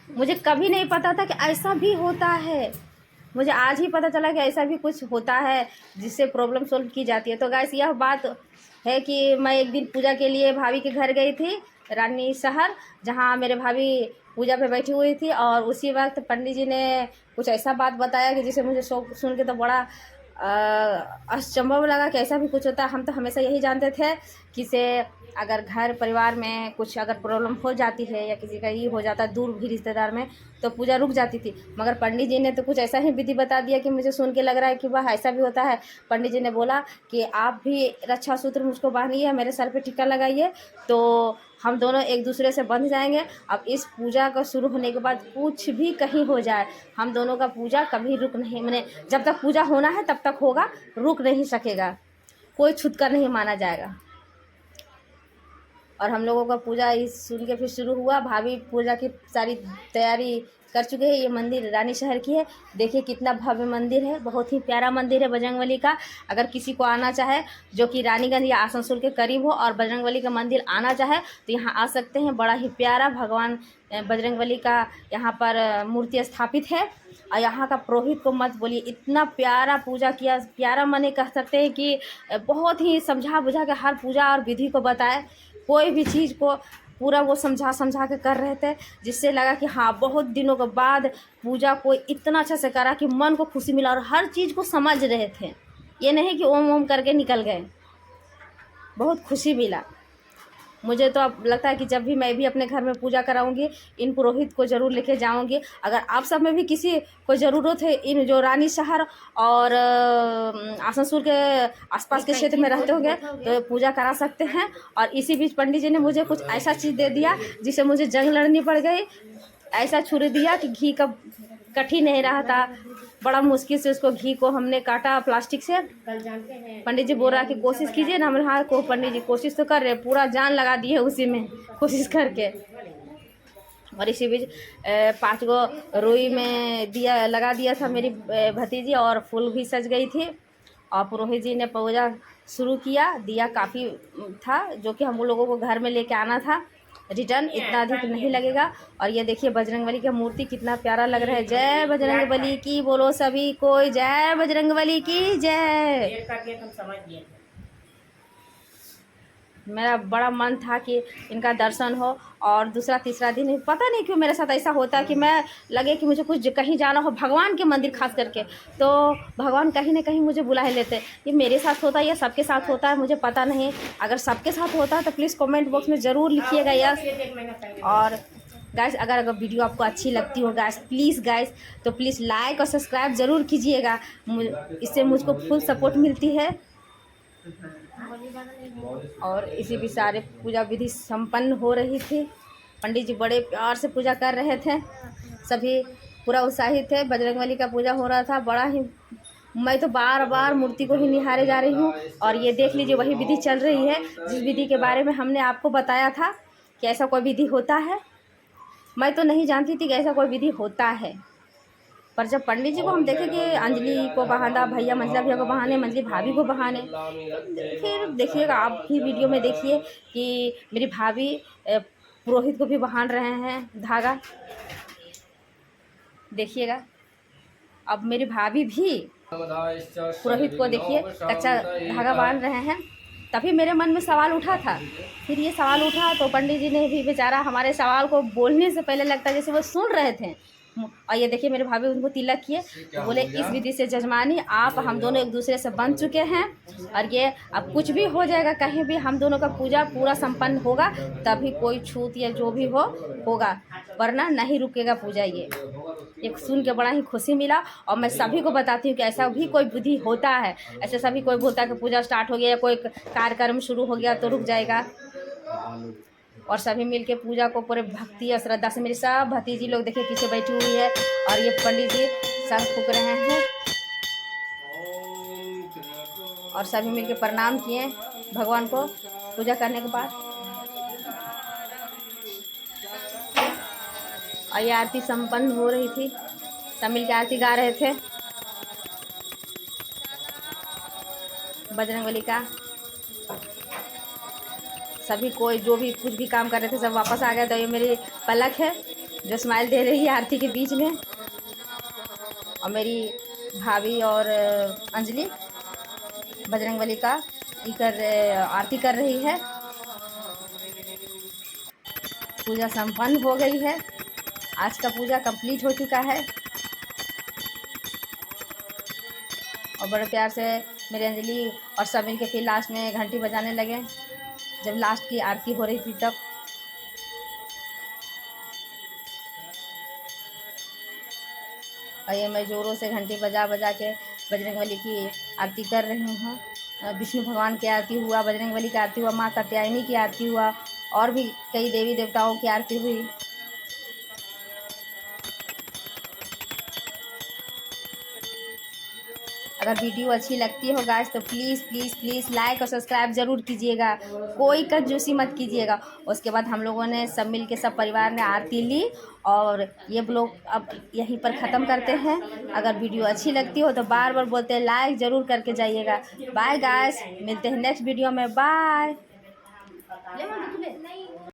मुझे कभी नहीं पता था कि ऐसा भी होता है। मुझे आज ही पता चला कि ऐसा भी कुछ होता है जिससे प्रॉब्लम सॉल्व की जाती है। तो गाइस यह बात है कि मैं एक दिन पूजा के लिए भाभी के घर गई थी, रानी शहर, जहाँ मेरे भाभी पूजा पे बैठी हुई थी। और उसी वक्त पंडित जी ने कुछ ऐसा बात बताया कि जिसे मुझे सुन के तो बड़ा असंभव लगा कि ऐसा भी कुछ होता है। हम तो हमेशा यही जानते थे कि से अगर घर परिवार में कुछ अगर प्रॉब्लम हो जाती है या किसी का ये हो जाता है दूर भी रिश्तेदार में, तो पूजा रुक जाती थी। मगर पंडित जी ने तो कुछ ऐसा ही विधि बता दिया कि मुझे सुन के लग रहा है कि वह ऐसा भी होता है। पंडित जी ने बोला कि आप भी रक्षा सूत्र मुझको बांधिए, मेरे सर पे टीका लगाइए, तो हम दोनों एक दूसरे से बंध जाएंगे। अब इस पूजा का शुरू होने के बाद कुछ भी कहीं हो जाए, हम दोनों का पूजा कभी रुक नहीं, मैंने जब तक पूजा होना है तब तक होगा, रुक नहीं सकेगा, कोई छूटकर नहीं माना जाएगा। और हम लोगों का पूजा इस सुन के फिर शुरू हुआ। भाभी पूजा की सारी तैयारी कर चुके हैं। ये मंदिर रानी शहर की है, देखिए कितना भव्य मंदिर है, बहुत ही प्यारा मंदिर है बजरंगबली का। अगर किसी को आना चाहे जो कि रानीगंज या आसनसोल के करीब हो और बजरंगबली का मंदिर आना चाहे तो यहाँ आ सकते हैं। बड़ा ही प्यारा भगवान बजरंगबली का यहाँ पर मूर्ति स्थापित है। और यहाँ का पुरोहित को मत बोलिए, इतना प्यारा पूजा किया, प्यारा माने कह सकते हैं कि बहुत ही समझा बुझा के हर पूजा और विधि को बताए। कोई भी चीज़ को पूरा वो समझा के कर रहे थे, जिससे लगा कि हाँ बहुत दिनों के बाद पूजा को इतना अच्छा से करा कि मन को खुशी मिला। और हर चीज़ को समझ रहे थे, ये नहीं कि ओम ओम करके निकल गए, बहुत खुशी मिला। मुझे तो अब लगता है कि जब भी मैं भी अपने घर में पूजा कराऊंगी, इन पुरोहित को ज़रूर लेके जाऊंगी। अगर आप सब में भी किसी को ज़रूरत है, इन जो रानी शहर और आसनसोल के आसपास के क्षेत्र में रहते होंगे तो पूजा करा सकते हैं। और इसी बीच पंडित जी ने मुझे कुछ ऐसा चीज़ दे दिया जिससे मुझे जंग लड़नी पड़ गई। ऐसा छुरी दिया कि घी का कठिन नहीं रहा था, बड़ा मुश्किल से उसको घी को हमने काटा प्लास्टिक से। पंडित जी बोल रहा कि कोशिश कीजिए ना, हमने हाँ को पंडित जी कोशिश तो कर रहे, पूरा जान लगा दिए उसी में कोशिश करके। और इसी बीच 5 गो रुई में दिया लगा दिया था मेरी भतीजी, और फूल भी सज गई थी। और पुरोहित जी ने पूजा शुरू किया। दिया काफ़ी था जो कि हम लोगों को घर में लेके आना था रिटर्न, इतना अधिक नहीं लगेगा। और ये देखिए बजरंगबली का मूर्ति कितना प्यारा लग रहा है। जय बजरंगबली की बोलो सभी कोई, जय बजरंगबली की जय। मेरा बड़ा मन था कि इनका दर्शन हो। और दूसरा तीसरा दिन पता नहीं क्यों मेरे साथ ऐसा होता है कि मैं लगे कि मुझे कुछ कहीं जाना हो, भगवान के मंदिर खास करके, तो भगवान कहीं ना कहीं मुझे बुला ही लेते। ये मेरे साथ होता है या सबके साथ होता है मुझे पता नहीं। अगर सबके साथ होता है तो प्लीज़ कमेंट बॉक्स में ज़रूर लिखिएगा यस। और गाइस अगर वीडियो आपको अच्छी लगती हो गाइस, प्लीज़ गाइस तो प्लीज़ लाइक और सब्सक्राइब ज़रूर कीजिएगा, इससे मुझको फुल सपोर्ट मिलती है। और इसी भी सारे पूजा विधि संपन्न हो रही थी। पंडित जी बड़े प्यार से पूजा कर रहे थे, सभी पूरा उत्साहित थे। बजरंगबली का पूजा हो रहा था बड़ा ही। मैं तो बार बार मूर्ति को ही निहारे जा रही हूँ। और ये देख लीजिए वही विधि चल रही है जिस विधि के बारे में हमने आपको बताया था कि ऐसा कोई विधि होता है। मैं तो नहीं जानती थी कि ऐसा कोई विधि होता है, पर जब पंडित जी को हम देखे कि अंजलि को बहाना, भैया मंजला भैया को बहाने, मंजली भाभी को बहाने, फिर देखिएगा आप भी वीडियो में देखिए कि मेरी भाभी पुरोहित को भी बहान रहे हैं धागा, देखिएगा। अब मेरी भाभी भी पुरोहित को देखिए कच्चा धागा बांध रहे हैं। तभी मेरे मन में सवाल उठा था। फिर ये सवाल उठा तो पंडित जी ने भी बेचारा हमारे सवाल को बोलने से पहले लगता जैसे वो सुन रहे थे। और ये देखिए मेरे भाभी उनको तिलक किए तो बोले इस विधि से जजमानी आप हम दोनों एक दूसरे से बन चुके हैं। और ये अब कुछ भी हो जाएगा कहीं भी, हम दोनों का पूजा पूरा संपन्न होगा, तभी कोई छूत या जो भी होगा, वरना नहीं रुकेगा पूजा। ये सुन के बड़ा ही खुशी मिला। और मैं सभी को बताती हूँ कि ऐसा भी कोई विधि होता है। ऐसे सभी कोई बोलता है कि पूजा स्टार्ट हो गया या कोई कार्यक्रम शुरू हो गया तो रुक जाएगा। और सभी मिलके पूजा को पूरे भक्ति और श्रद्धा से, मेरी सब भतीजी लोग देखिए पीछे बैठी हुई है। और ये पंडित जी शंख फूंक रहे हैं और सभी मिलके प्रणाम किए भगवान को पूजा करने के बाद। और ये आरती संपन्न हो रही थी, सब मिलके आरती गा रहे थे बजरंगबली का। सभी कोई जो भी कुछ भी काम कर रहे थे सब वापस आ गए। तो ये मेरी पलक है, जो स्माइल दे रही है आरती के बीच में। और मेरी भाभी और अंजलि बजरंगबली का आरती कर रही है। पूजा संपन्न हो गई है। आज का पूजा कंप्लीट हो चुका है। और बड़े प्यार से मेरी अंजलि और सब मिल के फिर लास्ट में घंटी बजाने लगे जब लास्ट की आरती हो रही थी तब। और ये मैं ज़ोरों से घंटी बजा बजा के बजरंगबली की आरती कर रही हूँ। विष्णु भगवान की आरती हुआ, बजरंगबली की आरती हुआ, माँ कात्यायनी की आरती हुआ, और भी कई देवी देवताओं की आरती हुई। अगर वीडियो अच्छी लगती हो गाइस तो प्लीज़ प्लीज़ प्लीज़ लाइक और सब्सक्राइब ज़रूर कीजिएगा, कोई कंजूसी मत कीजिएगा। उसके बाद हम लोगों ने सब मिल के सब परिवार ने आरती ली और ये ब्लॉग अब यहीं पर ख़त्म करते हैं। अगर वीडियो अच्छी लगती हो तो बार बार बोलते हैं लाइक ज़रूर करके जाइएगा। बाय गाइस, मिलते हैं नेक्स्ट वीडियो में। बाय।